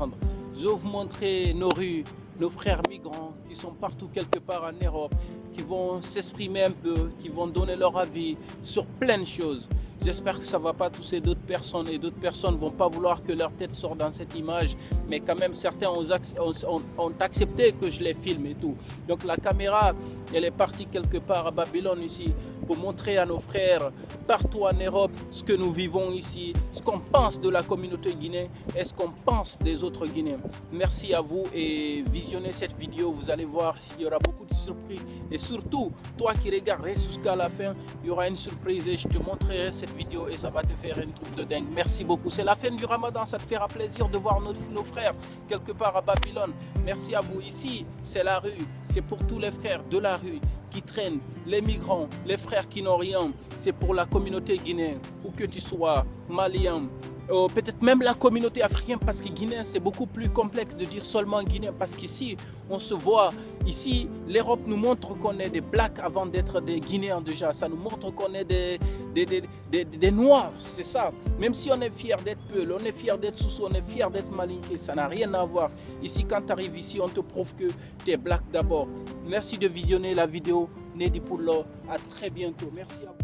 entendre. Je vais vous montrer nos rues, nos frères migrants qui sont partout quelque part en Europe, qui vont s'exprimer un peu, qui vont donner leur avis sur plein de choses. J'espère que ça ne va pas toucher d'autres personnes et d'autres personnes ne vont pas vouloir que leur tête sorte dans cette image. Mais quand même, certains ont accepté que je les filme et tout. Donc la caméra, elle est partie quelque part à Babylone ici pour montrer à nos frères partout en Europe ce que nous vivons ici, ce qu'on pense de la communauté guinéenne et ce qu'on pense des autres Guinéens. Merci à vous et visionnez cette vidéo, vous allez voir, il y aura beaucoup de surprises. Et surtout, toi qui regardes, reste jusqu'à la fin, il y aura une surprise et je te montrerai cette vidéo et ça va te faire une truc de dingue. Merci beaucoup. C'est la fin du Ramadan, ça te fera plaisir de voir nos frères quelque part à Babylone. Merci à vous. Ici, c'est la rue, c'est pour tous les frères de la rue qui traînent, les migrants, les frères qui n'ont rien. C'est pour la communauté guinéenne, où que tu sois, malien, peut-être même la communauté africaine, parce que Guinéen, c'est beaucoup plus complexe de dire seulement Guinéen, parce qu'ici, on se voit, ici, l'Europe nous montre qu'on est des Blacks avant d'être des Guinéens déjà, ça nous montre qu'on est des Noirs, c'est ça. Même si on est fier d'être Peul, on est fier d'être Soussou, on est fier d'être Malinké, ça n'a rien à voir. Ici, quand tu arrives ici, on te prouve que tu es Black d'abord. Merci de visionner la vidéo, Nedi Poulo, à très bientôt, merci à vous.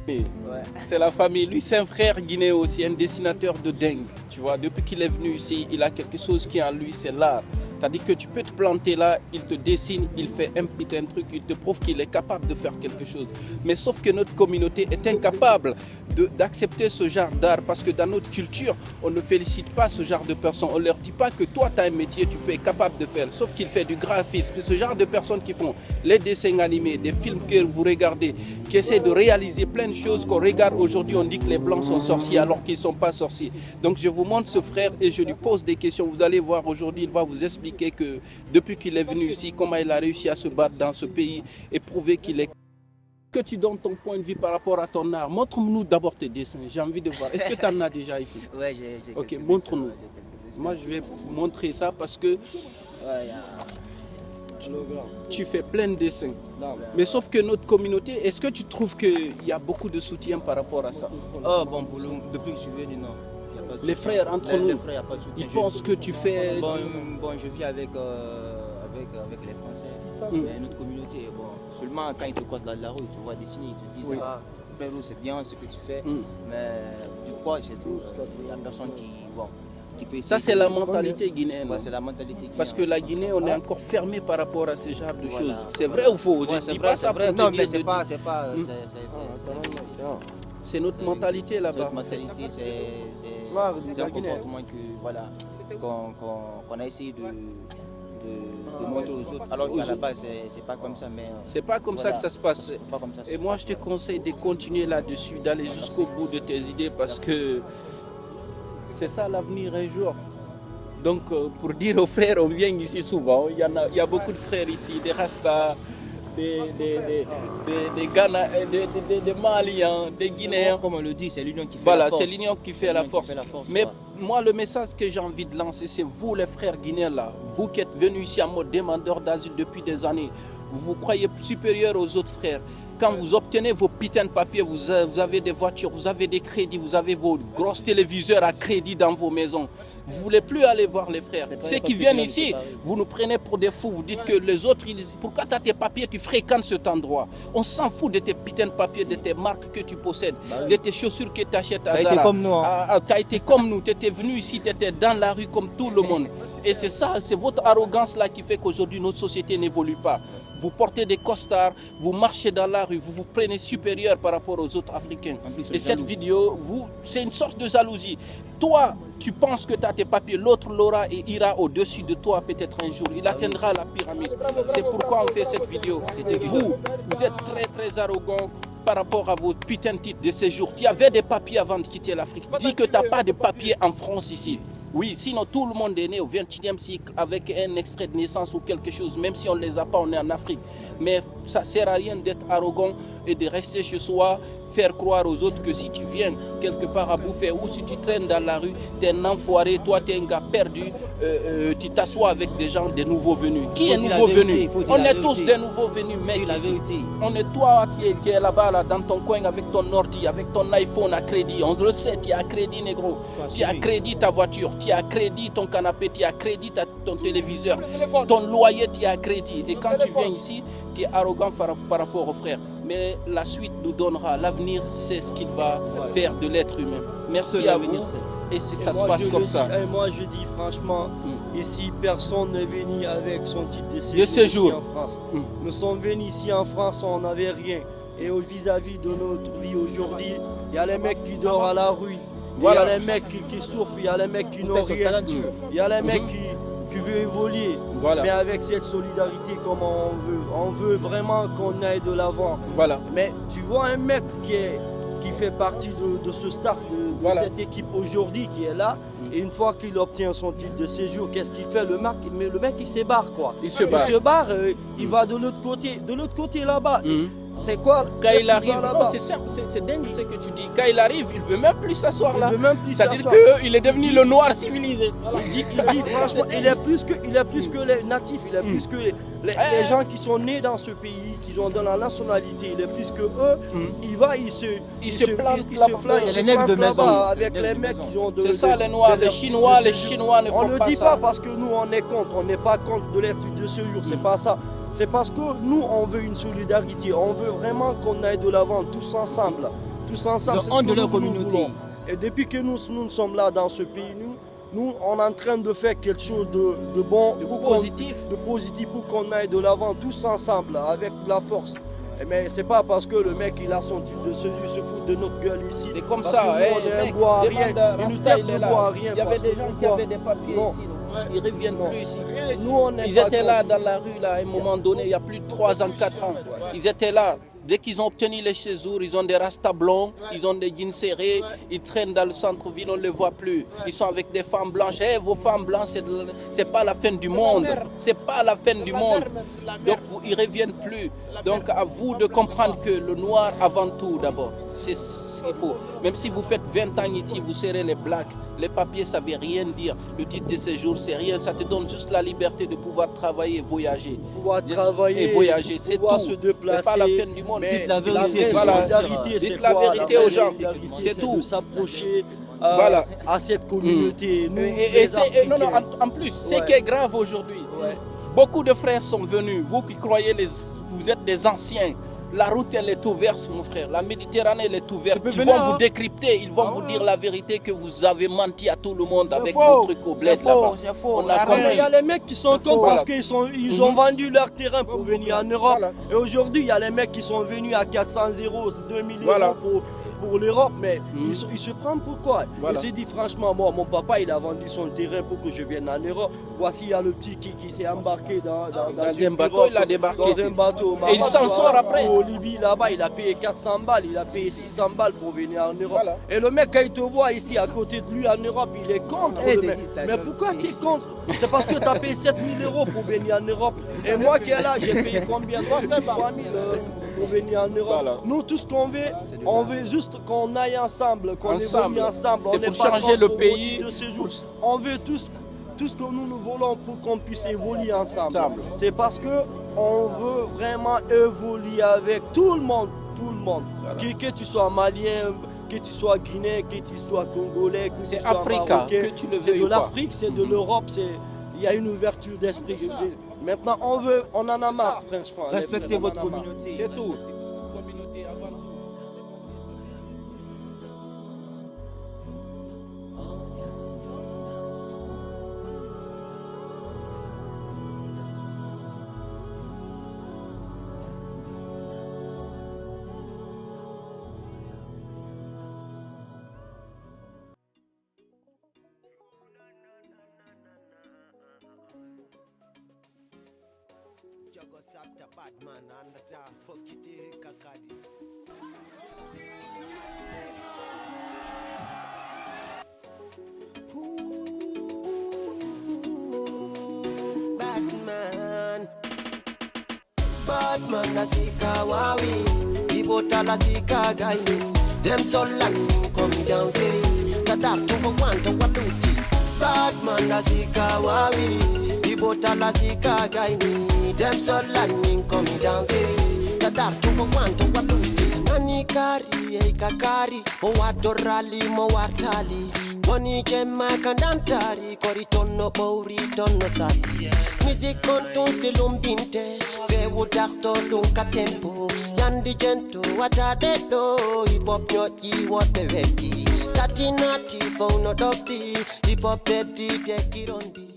Ouais. C'est la famille. Lui, c'est un frère guinéen aussi, un dessinateur de dingue. Tu vois, depuis qu'il est venu ici, il a quelque chose qui est en lui, c'est l'art. C'est-à-dire que tu peux te planter là, il te dessine, il fait un putain de truc, il te prouve qu'il est capable de faire quelque chose. Mais sauf que notre communauté est incapable d'accepter ce genre d'art parce que dans notre culture, on ne félicite pas ce genre de personnes. On ne leur dit pas que toi, tu as un métier, tu peux être capable de faire. Sauf qu'il fait du graphisme. Ce genre de personnes qui font les dessins animés, des films que vous regardez, qui essaient de réaliser plein de choses qu'on regarde aujourd'hui. On dit que les Blancs sont sorciers alors qu'ils ne sont pas sorciers. Donc je vous montre ce frère et je lui pose des questions. Vous allez voir aujourd'hui, il va vous expliquer que depuis qu'il est venu ici, comment il a réussi à se battre dans ce pays et prouver qu'il est... Que tu donnes ton point de vue par rapport à ton art. Montre-nous d'abord tes dessins, j'ai envie de voir. Est-ce que tu en as déjà ici? Ouais, j'ai ok, montre-nous. Moi, je vais montrer ça parce que tu fais plein de dessins. Mais sauf que notre communauté, est-ce que tu trouves qu'il y a beaucoup de soutien par rapport à ça? Oh, bon, depuis que je suis venu, non. Les frères entre nous, ils pensent que tu fais... Bon, je vis avec les Français, mais notre communauté, bon, seulement quand ils te croisent dans la rue, tu vois dessiner, ils te disent, oui. Ah, frère, c'est bien ce que tu fais, mais tu crois, c'est tout, il n'y a personne qui... Bon, ça, c'est la mentalité guinéenne. Ouais, c'est la mentalité guinéenne. Parce que la Guinée, on est encore fermé par rapport à ce genre de choses. C'est vrai ou faux? Ouais, c'est vrai, c'est vrai. Non, mais c'est pas... C'est notre mentalité là-bas. Notre mentalité, c'est un comportement qu'on a essayé de montrer aux autres. Alors qu'à la base, c'est pas comme ça. C'est pas comme ça que ça se passe. Et moi, je te conseille de continuer là-dessus, d'aller jusqu'au bout de tes idées parce que c'est ça l'avenir un jour. Donc, pour dire aux frères, on vient ici souvent. Il y a beaucoup de frères ici, des Rastas, des Ghana, des Maliens, des Guinéens. Comme on le dit, c'est l'union qui fait la force. Voilà, c'est l'union qui fait la force. Mais moi, le message que j'ai envie de lancer, c'est vous les frères guinéens là, vous qui êtes venus ici en mode demandeur d'asile depuis des années, vous vous croyez supérieurs aux autres frères. Quand vous obtenez vos putains de papiers, vous avez des voitures, vous avez des crédits, vous avez vos grosses téléviseurs à crédit dans vos maisons. Vous ne voulez plus aller voir les frères. Ceux qui viennent ici, vous nous prenez pour des fous. Vous dites que les autres, pourquoi tu as tes papiers, tu fréquentes cet endroit. On s'en fout de tes putains de papiers, de tes marques que tu possèdes, de tes chaussures que tu achètes à Zara. Tu as été comme nous. Tu as été comme nous, tu étais venu ici, tu étais dans la rue comme tout le monde. Et c'est ça, c'est votre arrogance là qui fait qu'aujourd'hui notre société n'évolue pas. Vous portez des costards, vous marchez dans la rue, vous vous prenez supérieur par rapport aux autres Africains. Et cette vidéo, c'est une sorte de jalousie. Toi, tu penses que tu as tes papiers, l'autre l'aura et ira au-dessus de toi peut-être un jour. Il atteindra la pyramide. C'est pourquoi on fait cette vidéo. Vous êtes très très arrogant par rapport à vos putains de titres de séjour. Tu avais des papiers avant de quitter l'Afrique. Dis que tu n'as pas de papiers en France ici. Oui, sinon tout le monde est né au XXe siècle avec un extrait de naissance ou quelque chose, même si on ne les a pas, on est en Afrique. Mais ça ne sert à rien d'être arrogant et de rester chez soi, faire croire aux autres que si tu viens quelque part à bouffer ou si tu traînes dans la rue, tu es un enfoiré, toi tu es un gars perdu, tu t'assois avec des gens, des nouveaux venus. Qui est nouveau venu? On est tous des nouveaux venus, mec. On est toi qui est là-bas, là, dans ton coin avec ton ordi, avec ton iPhone à crédit. On le sait, tu as crédit, négro. Tu as crédit ta voiture, tu as crédit ton canapé, tu as crédit ton téléviseur, ton loyer, tu as crédit. Et quand tu viens ici, tu es arrogant par rapport aux frères. Mais la suite nous donnera, l'avenir, c'est ce qu'il va faire de l'être humain. Merci à vous. Et ça se passe comme ça. Et moi je dis franchement, ici personne n'est venu avec son titre de séjour ici en France. Nous sommes venus ici en France, on n'avait rien. Et vis-à-vis de notre vie aujourd'hui, il y a les mecs qui dorment à la rue, il y a les mecs qui souffrent, il y a les mecs qui n'ont rien, il y a les mecs qui veulent évoluer. Voilà. Mais avec cette solidarité comme on veut vraiment qu'on aille de l'avant. Voilà. Mais tu vois un mec qui fait partie de ce staff, de cette équipe aujourd'hui qui est là, et une fois qu'il obtient son titre de séjour, qu'est-ce qu'il fait? Le mec il se barre quoi. Il se barre, il va de l'autre côté là-bas. C'est quoi? Quand il arrive, c'est simple, c'est dingue ce que tu dis. Quand il arrive, il ne veut même plus s'asseoir là. C'est-à-dire qu'il est devenu le noir civilisé. Voilà. Il dit franchement, il est plus que les natifs, il est plus que les gens qui sont nés dans ce pays, qui sont dans la nationalité, il est plus que eux. Il se plante là-bas avec les mecs qui ont de. C'est ça les noirs, les Chinois ne font pas ça. On ne le dit pas parce que nous on est contre, on n'est pas contre de l'étude de ce jour, c'est pas ça. C'est parce que nous, on veut une solidarité, on veut vraiment qu'on aille de l'avant, tous ensemble. Tous ensemble, c'est ce que nous voulons. Et depuis que nous sommes là dans ce pays, nous, on est en train de faire quelque chose de bon, de positif pour qu'on aille de l'avant, tous ensemble, avec la force. Mais c'est pas parce que le mec il a son titre de séjour, il se fout de notre gueule ici. C'est comme ça, il y avait des gens qui avaient des papiers ici. Ils ne reviennent plus ici. Ils étaient là dans la rue là, à un moment donné, il y a plus de 3 ans, 4 ans. Ils étaient là. Dès qu'ils ont obtenu les séjours, ils ont des rastas blancs, ils ont des jeans serrés, ils traînent dans le centre-ville, on ne les voit plus. Ils sont avec des femmes blanches. Vos femmes blanches, c'est pas la fin du monde. C'est pas la fin du monde. Donc ils ne reviennent plus. Donc à vous de comprendre que le noir avant tout d'abord. C'est ce qu'il faut. Même si vous faites 20 ans ici, vous serez les blacks. Les papiers, ça ne veut rien dire. Le titre de séjour, c'est rien. Ça te donne juste la liberté de pouvoir travailler et voyager. Et voyager, c'est tout. C'est pas la fin du monde. Dites la vérité. Dites la vérité aux gens. C'est tout. De s'approcher à cette communauté. En plus, ce qui est grave aujourd'hui, beaucoup de frères sont venus. Vous qui croyez vous êtes des anciens. La route, elle est ouverte, mon frère. La Méditerranée, elle est ouverte. Ils vont vous décrypter. Ils vont vous dire la vérité que vous avez menti à tout le monde avec vos trucs au bled là-bas. C'est faux. Il y a les mecs qui sont contre parce qu'ils ont vendu leur terrain pour venir en Europe. Et aujourd'hui, il y a les mecs qui sont venus à 400 euros, 2000 euros pour l'Europe, mais ils se prennent pourquoi? Il s'est dit franchement, moi, mon papa, il a vendu son terrain pour que je vienne en Europe. Voici, il y a le petit qui s'est embarqué dans un bateau, il a débarqué. Dans un bateau. Et il s'en sort après. Au Libye, là-bas, il a payé 400 balles, il a payé 600 balles pour venir en Europe. Voilà. Et le mec, quand il te voit ici, à côté de lui, en Europe, il est contre. Mais pourquoi tu es contre? C'est parce que tu as payé 7000 euros pour venir en Europe. Et moi qui est là, j'ai payé combien? 3000 pour venir en Europe. Voilà. Nous, tout ce qu'on veut, on veut juste qu'on aille ensemble, qu'on évolue ensemble. C'est pour changer le pays. On veut tout tout ce que nous voulons pour qu'on puisse évoluer ensemble. C'est parce que on veut vraiment évoluer avec tout le monde. Voilà. Que tu sois malien, que tu sois guinéen, que tu sois congolais, que tu sois africain, que tu le veuilles c'est de l'Afrique, c'est de l'Europe, il y a une ouverture d'esprit. Maintenant, on en a marre, franchement. Respectez votre communauté. C'est tout. Batman and the Fokiti Kakadi. Batman nasika wawi, ibota lasika gaini. Them so lang come down say, kadak to wanta waluti. Batman nasika wawi, ibota lasika gaini. Them so landing come down say Kadar to want to waluti Mani kari kakari O watorali mo wartali Moni jema kandantari Koritono bouri tono sari Music kontun silum binte Fe wudakto lunka tempo Yandi jento watadedo Hip hop nyoti wote weti Tatinati fono dopti Hip hop dedi tekirondi